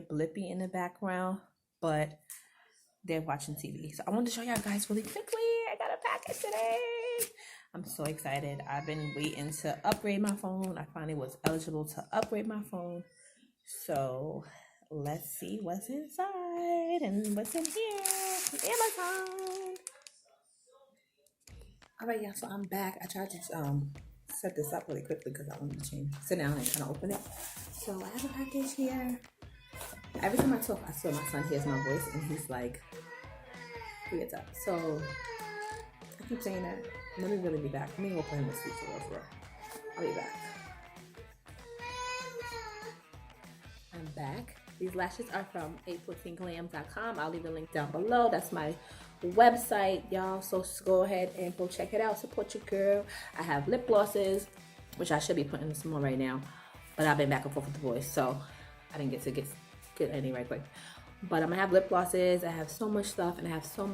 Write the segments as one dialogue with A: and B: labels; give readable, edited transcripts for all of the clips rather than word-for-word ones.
A: bit blippy in the background, but they're watching TV. So I wanted to show y'all guys really quickly. I got a package today. I'm so excited. I've been waiting to upgrade my phone. I finally was eligible to upgrade my phone. So let's see what's inside and what's in here. Amazon. All right, y'all. So I'm back. I tried to set this up really quickly because I wanted to sit down and kind of open it. So I have a package here. Every time I talk, I swear my son hears my voice and he's like, he gets up. So I keep saying that. Let me really be back. Let me go put him to sleep for real. I'll be back. I'm back. These lashes are from a14glam.com. I'll leave the link down below. That's my website, y'all. So go ahead and go check it out. Support your girl. I have lip glosses, which I should be putting some more right now, but I've been back and forth with the boys, so I didn't get to get any right quick. But I'm gonna have lip glosses. I have so much stuff, and I have so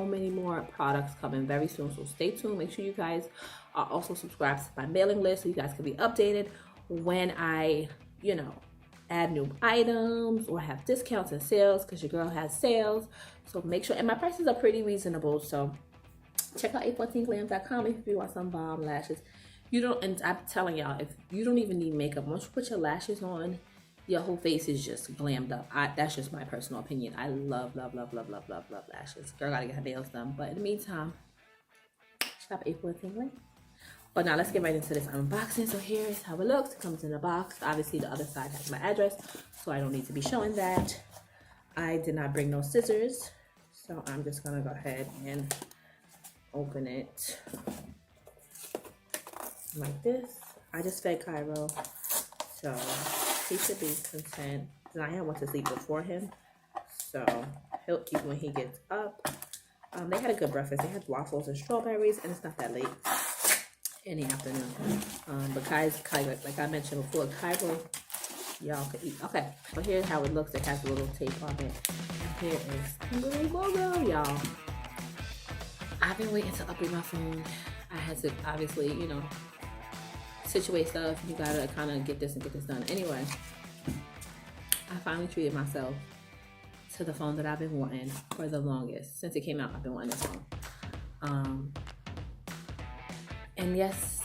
A: many more products coming very soon. So stay tuned. Make sure you guys are also subscribed to my mailing list so you guys can be updated when I, add new items or have discounts and sales, because your girl has sales. So make sure, and my prices are pretty reasonable. So check out a14glam.com if you want some bomb lashes. And I'm telling y'all, if you don't even need makeup, once you put your lashes on, your whole face is just glammed up. That's just my personal opinion. I love lashes. Girl gotta get her nails done. But in the meantime, shop A14glam. But now let's get right into this unboxing. So here's how it looks. It comes in a box. Obviously the other side has my address, so I don't need to be showing that. I did not bring no scissors, so I'm just gonna go ahead and open it like this. I just fed Cairo, so he should be content. I went to sleep before him, so he'll eat when he gets up. They had a good breakfast. They had waffles and strawberries, and it's not that late in the afternoon. But Cairo, like I mentioned before, Cairo, y'all could eat. Okay, so here's how it looks. It has a little tape on it. And here is the little logo, y'all. I've been waiting to upgrade my phone. I had to, obviously, situate stuff. You gotta kind of get this and get this done. Anyway, I finally treated myself to the phone that I've been wanting for the longest. Since it came out, I've been wanting this phone. And yes,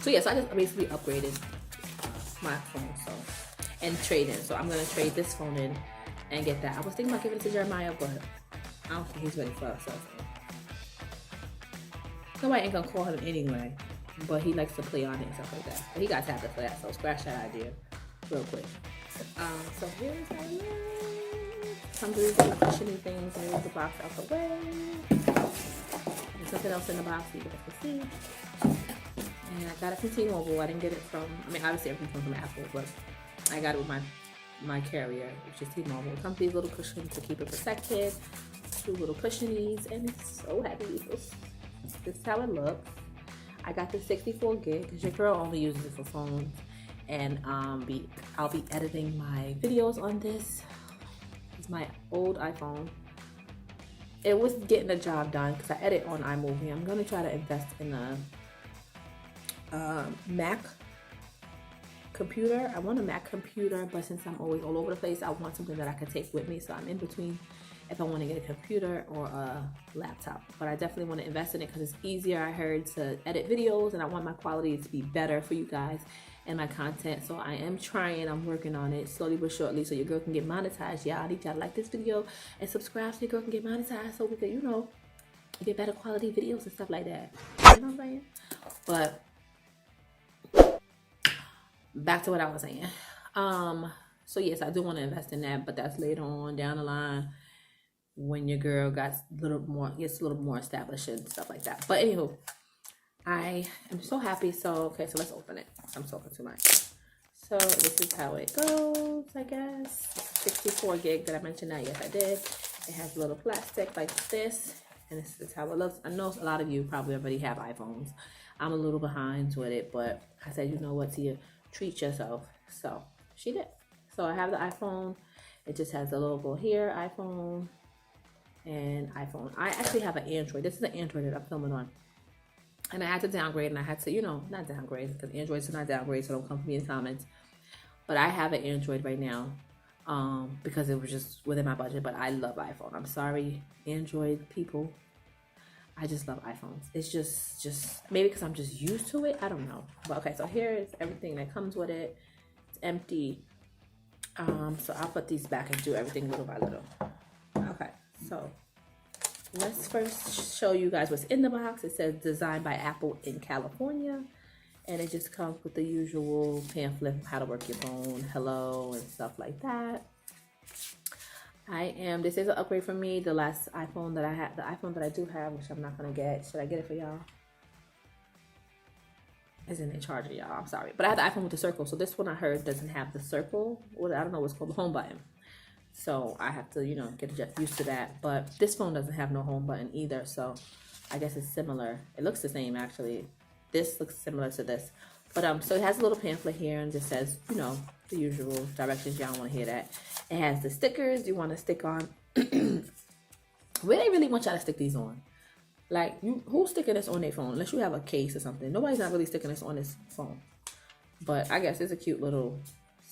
A: so I just basically upgraded my phone, and trade in. So I'm gonna trade this phone in and get that. I was thinking about giving it to Jeremiah, but I don't think he's ready for a cell phone. Nobody ain't gonna call him anyway, but he likes to play on it and stuff like that. But he got tablet for that, so scratch that idea real quick. So here's how it looks. Comes with these cushiony things, and there's the box out the way. There's something else in the box you guys can see. And I got it from T-Mobile. I didn't get it from, obviously everything comes from Apple, but I got it with my carrier, which is T-Mobile. It comes with these little cushions to keep it protected. 2 little cushionies, and it's so heavy. This is how it looks. I got the 64 gig because your girl only uses it for phones, and I'll be editing my videos on this. It's my old iPhone. It was getting the job done because I edit on iMovie. I'm gonna try to invest in a Mac computer. I want a Mac computer, but since I'm always all over the place, I want something that I can take with me. So I'm in between if I want to get a computer or a laptop. But I definitely want to invest in it because it's easier, I heard, to edit videos, and I want my quality to be better for you guys and my content. So I am trying. I'm working on it slowly but surely, so your girl can get monetized. Y'all, I need y'all to like this video and subscribe so your girl can get monetized, so we can, get better quality videos and stuff like that. You know what I'm saying? But back to what I was saying. So yes, I do want to invest in that, but that's later on down the line when your girl gets a little more established and stuff like that. But anywho, I am so happy. So let's open it. I'm talking too much. So this is how it goes, I guess. 64 gig. Did I mention that? Yes, I did. It has a little plastic like this, and this is how it looks. I know a lot of you probably already have iPhones. I'm a little behind with it, but I said, you know what, Tia, treat yourself. So she did. So I have the iPhone. It just has the logo here, iPhone and iPhone. I actually have an Android. This is an Android that I'm filming on. And I had to downgrade, and I had to, not downgrade, because Androids are not downgrade, so don't come for me in the comments. But I have an Android right now. because it was just within my budget. But I love iPhone. I'm sorry, Android people. I just love iPhones. It's just maybe because I'm just used to it. I don't know. But okay, so here is everything that comes with it. It's empty. So I'll put these back and do everything little by little. Okay, so let's first show you guys what's in the box. It says designed by Apple in California. And it just comes with the usual pamphlet, how to work your phone, hello, and stuff like that. This is an upgrade for me. The last iPhone that I had, the iPhone that I do have, which I'm not going to get. Should I get it for y'all? Isn't it charger, y'all? I'm sorry. But I had the iPhone with the circle. So this one I heard doesn't have the circle. Well, I don't know what's called, the home button. So I have to, get used to that. But this phone doesn't have no home button either. So I guess it's similar. It looks the same, actually. This looks similar to this. But so it has a little pamphlet here and just says, the usual directions. Y'all want to hear that. It has the stickers you want to stick on. Where they really want y'all to stick these on? Like, who's sticking this on their phone? Unless you have a case or something. Nobody's not really sticking this on this phone. But I guess it's a cute little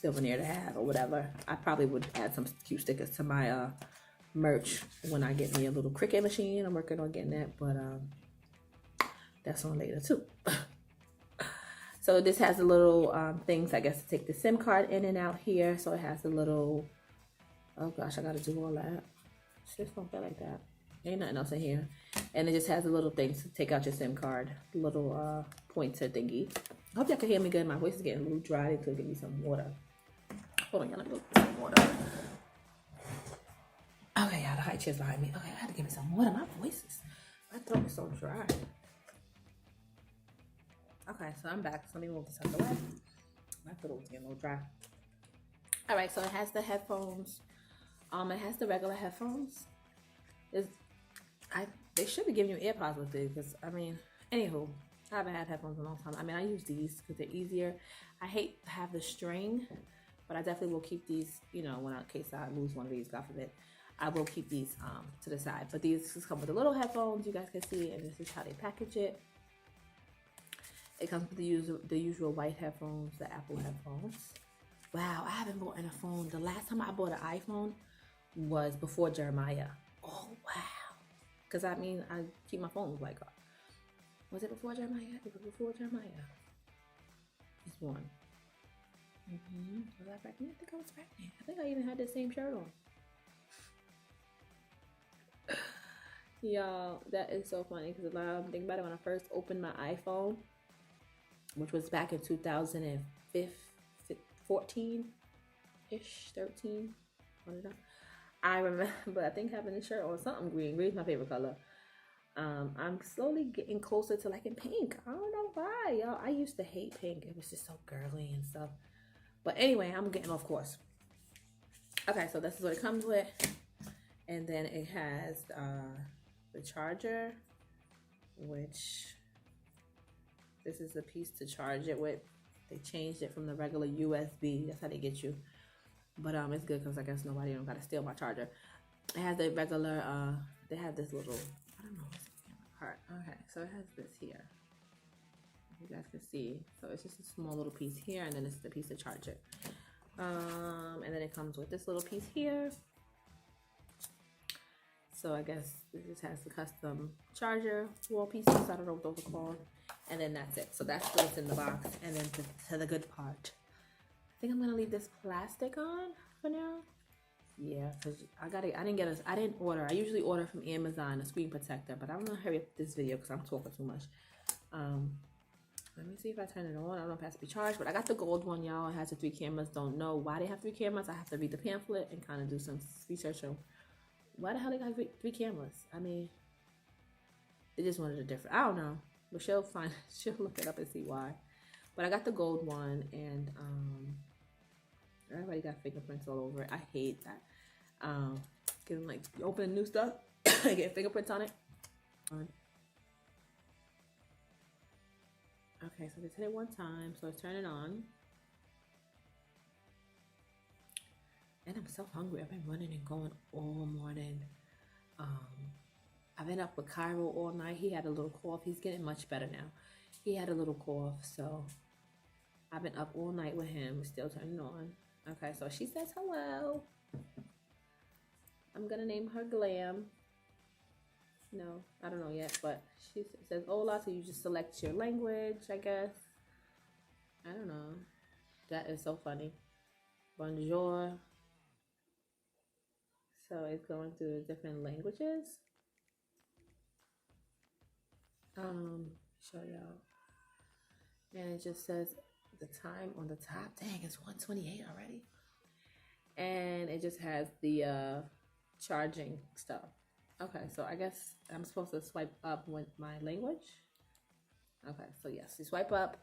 A: souvenir to have or whatever. I probably would add some cute stickers to my merch when I get me a little Cricut machine. I'm working on getting that, but that's on later too. So this has the little things, I guess, to take the SIM card in and out here. So it has a little, oh gosh, I gotta do all that. Just don't feel like that. Ain't nothing else in here. And it just has a little thing to take out your SIM card, little pointer thingy. I hope y'all can hear me good. My voice is getting a little dry. I need to give me some water. Hold on, y'all, let me go get some water. Okay, y'all, the high chair's behind me. Okay, I had to give me some water. My throat is so dry. Okay, so I'm back. So let me move this out the way. My throat was getting a little dry. All right, so it has the headphones. It has the regular headphones. They should be giving you AirPods with it because, anywho, I haven't had headphones in a long time. I use these because they're easier. I hate to have the string, but I definitely will keep these, in case I lose one of these, God forbid. I will keep these to the side. But these just come with the little headphones, you guys can see, and this is how they package it. It comes with the usual white headphones, the Apple headphones. Wow, I haven't bought a phone. The last time I bought an iPhone was before Jeremiah. Oh, wow. Because, I keep my phone like, was it before Jeremiah? It was before Jeremiah. It's one. Was I pregnant? I think I was pregnant. I think I even had the same shirt on. Y'all, that is so funny because I'm thinking about it when I first opened my iPhone, which was back in 2014-ish, 13. I remember, I think having this shirt on something green. Green's my favorite color. I'm slowly getting closer to liking pink. I don't know why, y'all. I used to hate pink. It was just so girly and stuff. But anyway, I'm getting off course. Okay, so this is what it comes with. And then it has the charger, which this is the piece to charge it with. They changed it from the regular USB. That's how they get you. But it's good because I guess nobody don't gotta steal my charger. It has the regular, they have this little, I don't know what's the camera part. Okay, so it has this here. You guys can see. So it's just a small little piece here, and then it's the piece to charge it. And then it comes with this little piece here. So I guess it just has the custom charger wall pieces. I don't know what those are called. And then that's it. So that's what's in the box. And then to the good part. I think I'm gonna leave this plastic on for now. Yeah, because I didn't order. I usually order from Amazon a screen protector, but I'm gonna hurry up this video because I'm talking too much. Let me see if I turn it on. I don't know if it has to be charged, but I got the gold one, y'all. It has the 3 cameras. Don't know why they have 3 cameras. I have to read the pamphlet and kind of do some research on why the hell they got 3 cameras. They just wanted a different. I don't know, but she'll look it up and see why. But I got the gold one, and everybody got fingerprints all over it. I hate that. Getting like opening new stuff, get fingerprints on it. Okay, so just hit it one time, so it's turning on. And I'm so hungry. I've been running and going all morning. I've been up with Cairo all night. He had a little cough. He's getting much better now. He had a little cough, so I've been up all night with him. It's still turning on. Okay, so she says hello. I'm gonna name her Glam. No, I don't know yet, but she says hola, so you just select your language, I guess. I don't know. That is so funny. Bonjour. So it's going through the different languages. Show y'all. And it just says the time on the top. Dang, it's 1:28 already. And it just has the charging stuff. Okay, so I guess I'm supposed to swipe up with my language. Okay, so yes, you swipe up.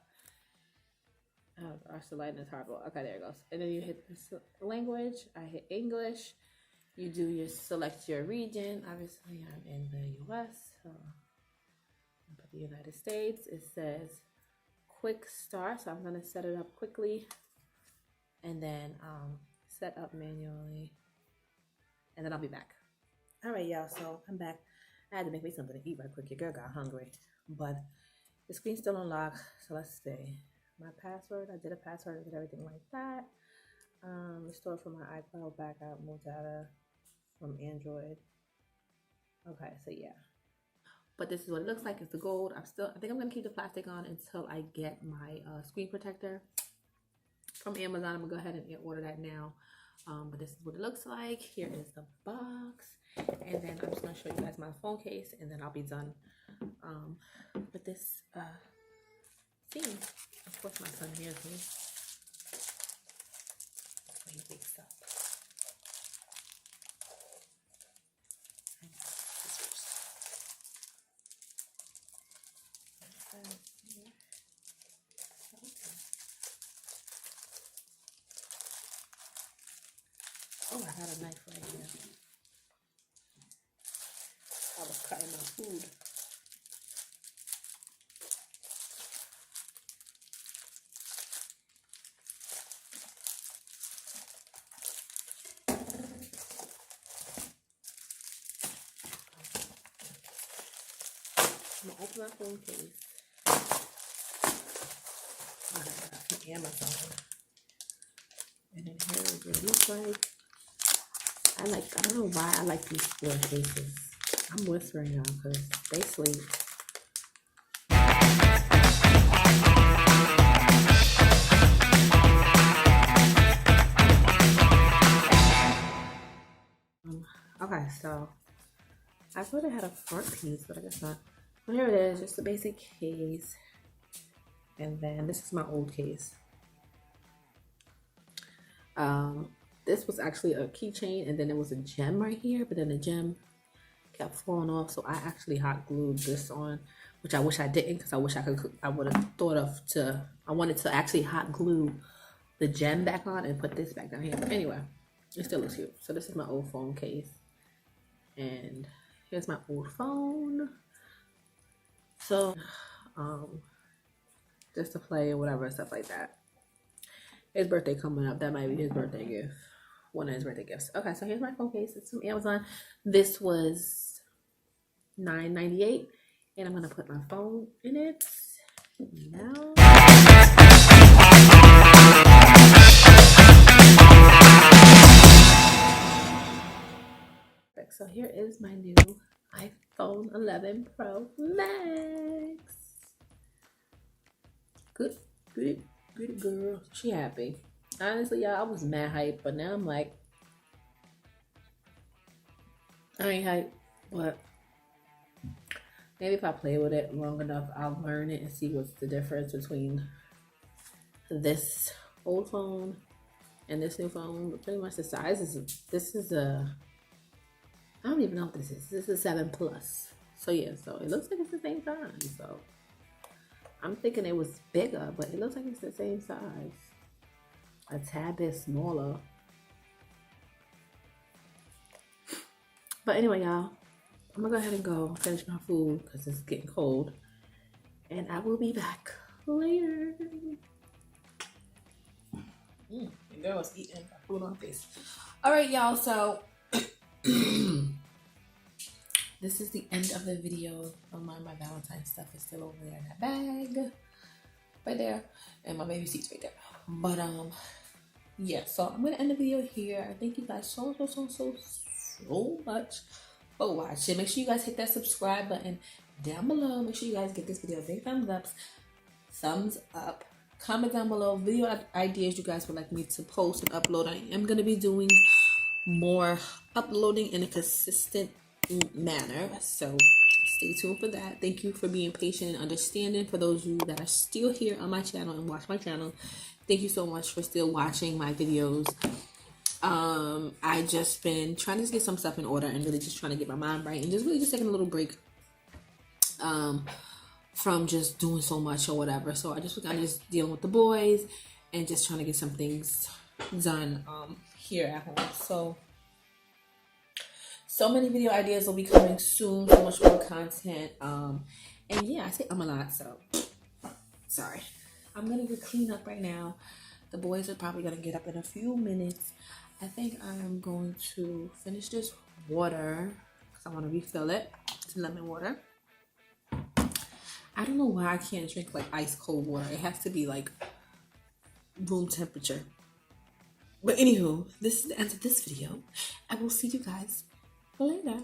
A: Oh gosh, the lighting is horrible. Okay, there it goes. And then you hit the language. I hit English. You do your select your region. Obviously, I'm in the U.S. So I put the United States. It says quick start, so I'm gonna set it up quickly, and then set up manually, and then I'll be back. All right, y'all. So I'm back. I had to make me something to eat right quick. Your girl got hungry, but the screen's still unlocked. So let's see. My password. I did a password. I did everything like that. Restored from my iCloud backup. More data from Android. Okay, so yeah. But this is what it looks like. It's the gold. I think I'm gonna keep the plastic on until I get my screen protector from Amazon. I'm gonna go ahead and order that now. But this is what it looks like. Here is the box, and then I'm just gonna show you guys my phone case, and then I'll be done with this scene. Of course, my son hears me when he wakes up. Oh, I got a knife right here. I was cutting my food. I'm gonna open my phone case. From Amazon. And then here is what it looks like. I don't know why I like these square cases. I'm whispering now because they sleep. Okay, so I thought it had a front piece, but I guess not. Well, here it is, just a basic case. And then this is my old case. This was actually a keychain, and then there was a gem right here, but then the gem kept falling off, so I actually hot glued this on, which I wish I didn't, because I would have thought of I wanted to actually hot glue the gem back on and put this back down here. But anyway, it still looks cute. So this is my old phone case, and here's my old phone. So, just to play or whatever, stuff like that. His birthday coming up. That might be his birthday gift. One of his birthday gifts. Okay, so here's my phone case. It's from Amazon. This was $9.98, and I'm gonna put my phone in it now. So here is my new iPhone 11 Pro Max. Good girl. She happy. Honestly, y'all, I was mad hype, but now I'm like, I ain't hype, but maybe if I play with it long enough, I'll learn it and see what's the difference between this old phone and this new phone. But pretty much the size I don't even know what this is. This is a 7 Plus. So yeah, so it looks like it's the same size. So I'm thinking it was bigger, but it looks like it's the same size. A tad bit smaller. But anyway, y'all, I'm gonna go ahead and go finish my food because it's getting cold. And I will be back later. The girl was eating food on her face. Alright, y'all, so this is the end of the video. My Valentine's stuff is still over there in that bag. Right there. And my baby seat's right there. But yeah, so I'm gonna end the video here. Thank you guys so much for watching. Make sure you guys hit that subscribe button down below. Make sure you guys give this video a big thumbs up. Comment down below video ideas you guys would like me to post and upload. I am gonna be doing more uploading in a consistent manner, so stay tuned for that. Thank you for being patient and understanding. For those of you that are still here on my channel and watch my channel, thank you so much for still watching my videos. I just been trying to get some stuff in order and really just trying to get my mind right and just really just taking a little break from just doing so much or whatever. So I just was kind of just dealing with the boys and just trying to get some things done here at home. So many video ideas will be coming soon, so much more content. And yeah, I say I'm a lot, so sorry. I'm gonna go clean up right now. The boys are probably gonna get up in a few minutes. I think I'm going to finish this water because I want to refill it. It's lemon water. I don't know why I can't drink like ice cold water. It has to be like room temperature. But anywho, this is the end of this video. I will see you guys later.